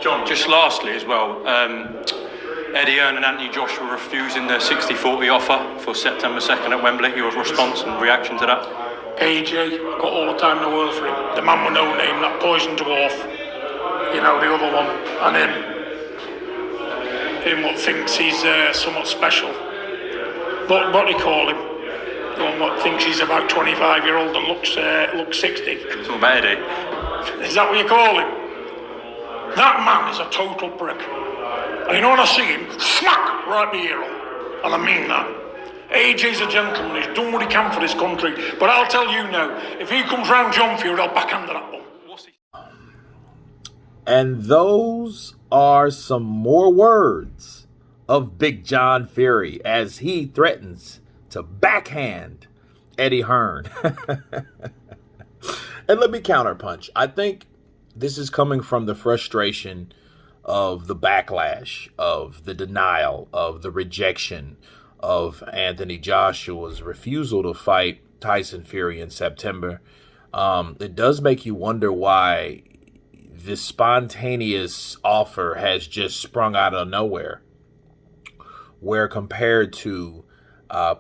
John, just lastly as well, Eddie Hearn and Anthony Joshua refusing their 60-40 offer for September 2nd at Wembley. Your response and reaction to that? AJ, I've got all the time in the world for him. The man with no name, that poison dwarf. You know, the other one. And him what thinks he's somewhat special. What do you call him? The one what thinks he's about 25-year-old and looks 60. Talking about Eddie. Is that what you call him? That man is a total prick. And you know when I see him, smack right the ear on. And I mean that. AJ's a gentleman, he's done what he can for this country. But I'll tell you now, if he comes round John Field, I'll backhand that one. And those are some more words of Big John Fury as he threatens to backhand Eddie Hearn. And let me counterpunch. I think this is coming from the frustration of the backlash, of the denial, of the rejection of Anthony Joshua's refusal to fight Tyson Fury in September. It does make you wonder why this spontaneous offer has just sprung out of nowhere, where compared to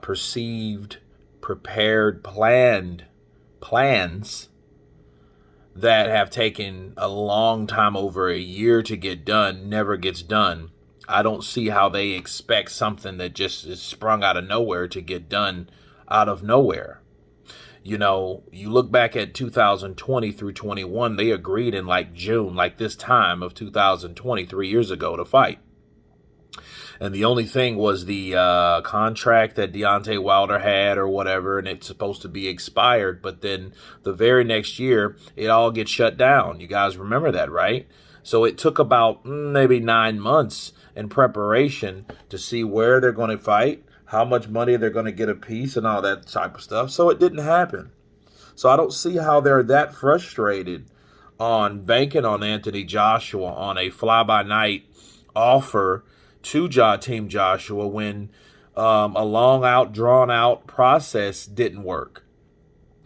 perceived, prepared, planned plans that have taken a long time, over a year to get done, never gets done. I don't see how they expect something that just is sprung out of nowhere to get done out of nowhere. You know, you look back at 2020 through 21, they agreed in like June, like this time of 2020, 3 years ago, to fight. And the only thing was the contract that Deontay Wilder had or whatever, and it's supposed to be expired. But then the very next year, it all gets shut down. You guys remember that, right? So it took about maybe 9 months in preparation to see where they're going to fight, how much money they're going to get a piece, and all that type of stuff. So it didn't happen. So I don't see how they're that frustrated on banking on Anthony Joshua on a fly-by-night offer to Team Joshua when a long drawn out process didn't work.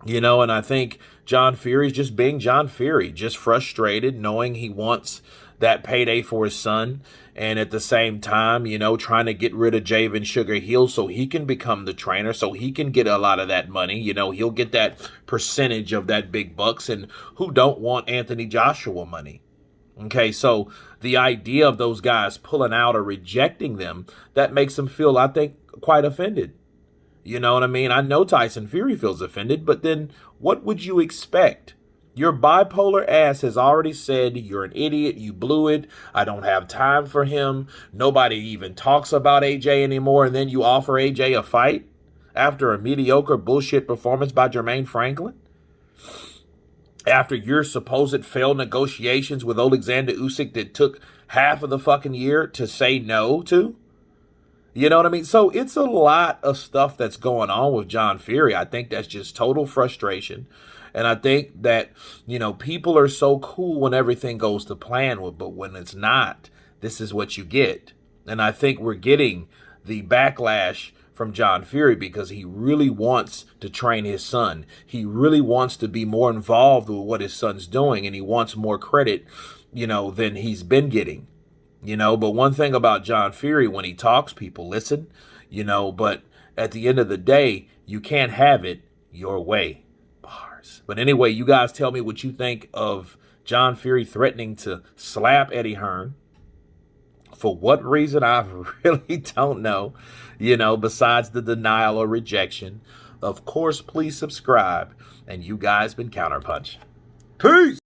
You know, and I think John Fury's just being John Fury, just frustrated, knowing he wants that payday for his son, and at the same time, you know, trying to get rid of Javen Sugar Hill so he can become the trainer, so he can get a lot of that money. You know, he'll get that percentage of that big bucks, and who don't want Anthony Joshua money? Okay, so the idea of those guys pulling out or rejecting them, that makes them feel, I think, quite offended. You know what I mean? I know Tyson Fury feels offended, but then what would you expect? Your bipolar ass has already said you're an idiot, you blew it, I don't have time for him, nobody even talks about AJ anymore, and then you offer AJ a fight after a mediocre bullshit performance by Jermaine Franklin? After your supposed failed negotiations with Alexander Usyk that took half of the fucking year to say no to? You know what I mean? So it's a lot of stuff that's going on with John Fury. I think that's just total frustration. And I think that, you know, people are so cool when everything goes to plan, but when it's not, this is what you get. And I think we're getting the backlash from John Fury because he really wants to train his son. He really wants to be more involved with what his son's doing, and he wants more credit, you know, than he's been getting. You know, but one thing about John Fury, when he talks, people listen, you know, but at the end of the day, you can't have it your way. Bars. But anyway, you guys tell me what you think of John Fury threatening to slap Eddie Hearn. For what reason, I really don't know, you know, besides the denial or rejection. Of course, please subscribe. And you guys been Counterpunch. Peace!